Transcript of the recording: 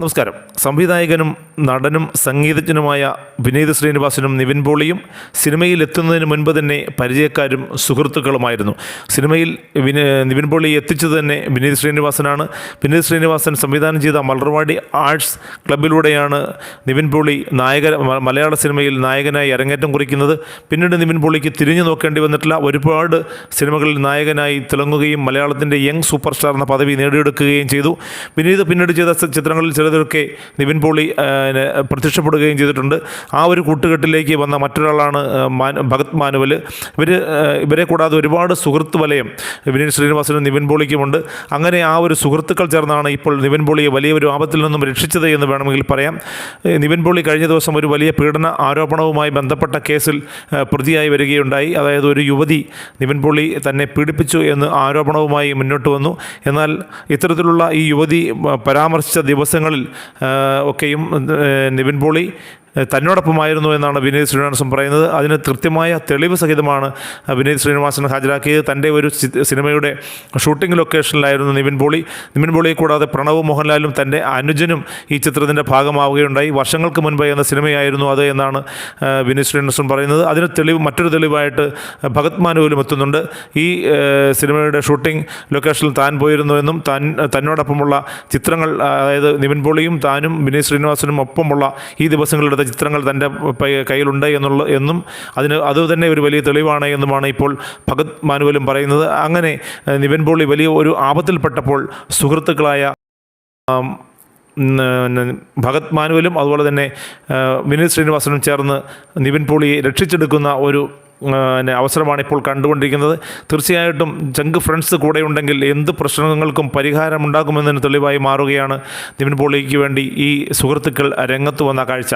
നമസ്കാരം. സംവിധായകനും നടനും സംഗീതജ്ഞനുമായ വിനീത് ശ്രീനിവാസനും നിവിൻ പോളിയും സിനിമയിൽ എത്തുന്നതിന് മുൻപ് തന്നെ പരിചയക്കാരും സുഹൃത്തുക്കളുമായിരുന്നു. സിനിമയിൽ നിവിൻ പോളി എത്തിച്ചത് തന്നെ വിനീത് ശ്രീനിവാസനാണ്. വിനീത് ശ്രീനിവാസൻ സംവിധാനം ചെയ്ത മലർവാടി ആർട്സ് ക്ലബിലൂടെയാണ് നിവിൻ പോളി മലയാള സിനിമയിൽ നായകനായി അരങ്ങേറ്റം കുറിക്കുന്നത്. പിന്നീട് നിവിൻ പോളിക്ക് തിരിഞ്ഞു നോക്കേണ്ടി വന്നിട്ടില്ല. ഒരുപാട് സിനിമകളിൽ നായകനായി തിളങ്ങുകയും മലയാളത്തിൻ്റെ യങ് സൂപ്പർ സ്റ്റാർ എന്ന പദവി നേടിയെടുക്കുകയും ചെയ്തു. വിനീത് പിന്നീട് ചെയ്ത ചിത്രങ്ങളിൽ ചിലതൊക്കെ നിവിൻ പോളി പ്രത്യക്ഷപ്പെടുകയും ചെയ്തിട്ടുണ്ട്. ആ ഒരു കൂട്ടുകെട്ടിലേക്ക് വന്ന മറ്റൊരാളാണ് ഭഗത് മാനുവൽ. ഇവരെ കൂടാതെ ഒരുപാട് സുഹൃത്ത് വലയം വിനീത് ശ്രീനിവാസനും നിവിൻ പോളിക്കുമുണ്ട്. അങ്ങനെ ആ ഒരു സുഹൃത്തുക്കൾ ചേർന്നാണ് ഇപ്പോൾ നിവിൻ പോളിയെ വലിയൊരു ആപത്തിൽ നിന്നും രക്ഷിച്ചത് എന്ന് വേണമെങ്കിൽ പറയാം. നിവിൻ പോളി കഴിഞ്ഞ ദിവസം ഒരു വലിയ പീഡന ആരോപണവുമായി ബന്ധപ്പെട്ട കേസിൽ പ്രതിയായി വരികയുണ്ടായി. അതായത് ഒരു യുവതി നിവിൻ പോളി തന്നെ പീഡിപ്പിച്ചു എന്ന് ആരോപണവുമായി മുന്നോട്ട് വന്നു. എന്നാൽ ഇത്തരത്തിലുള്ള ഈ യുവതി പരാമർശിച്ച ദിവസങ്ങളിൽ ഒക്കെയും നിവിൻ പോളി തന്നോടൊപ്പമായിരുന്നു എന്നാണ് വിനീത് ശ്രീനിവാസൻ പറയുന്നത്. അതിന് കൃത്യമായ തെളിവ് സഹിതമാണ് വിനീത് ശ്രീനിവാസൻ ഹാജരാക്കിയത്. തൻ്റെ ഒരു സിനിമയുടെ ഷൂട്ടിംഗ് ലൊക്കേഷനിലായിരുന്നു നിവിൻ പോളിയെ കൂടാതെ പ്രണവ് മോഹൻലാലും തൻ്റെ അനുജനും ഈ ചിത്രത്തിൻ്റെ ഭാഗമാവുകയുണ്ടായി. വർഷങ്ങൾക്ക് മുൻപ് എന്ന സിനിമയായിരുന്നു അത് എന്നാണ് വിനീത് ശ്രീനിവാസൻ പറയുന്നത്. അതിന് മറ്റൊരു തെളിവായിട്ട് ഭഗത് മാനുവലും എത്തുന്നുണ്ട്. ഈ സിനിമയുടെ ഷൂട്ടിംഗ് ലൊക്കേഷനിൽ താൻ പോയിരുന്നുവെന്നും തന്നോടൊപ്പമുള്ള ചിത്രങ്ങൾ, അതായത് നിവിൻ പോളിയും താനും വിനീത് ശ്രീനിവാസനും ഒപ്പമുള്ള ഈ ദിവസങ്ങളുടെ ചിത്രങ്ങൾ തൻ്റെ കയ്യിലുണ്ട് എന്നും അതുതന്നെ ഒരു വലിയ തെളിവാണ് എന്നുമാണ് ഇപ്പോൾ ഭഗത് മാനുവലും പറയുന്നത്. അങ്ങനെ നിവിൻ പോളി വലിയ ഒരു ആപത്തിൽപ്പെട്ടപ്പോൾ സുഹൃത്തുക്കളായ ഭഗത് മാനുവലും അതുപോലെ തന്നെ വിനീത് ശ്രീനിവാസനും ചേർന്ന് നിവിൻ പോളിയെ രക്ഷിച്ചെടുക്കുന്ന ഒരു അവസരമാണ് ഇപ്പോൾ കണ്ടുകൊണ്ടിരിക്കുന്നത്. തീർച്ചയായിട്ടും ചങ്ക് ഫ്രണ്ട്സ് കൂടെ ഉണ്ടെങ്കിൽ എന്ത് പ്രശ്നങ്ങൾക്കും പരിഹാരമുണ്ടാകുമെന്നതിന് തെളിവായി മാറുകയാണ് നിവിൻ പോളിക്ക് വേണ്ടി ഈ സുഹൃത്തുക്കൾ രംഗത്ത് വന്ന കാഴ്ച.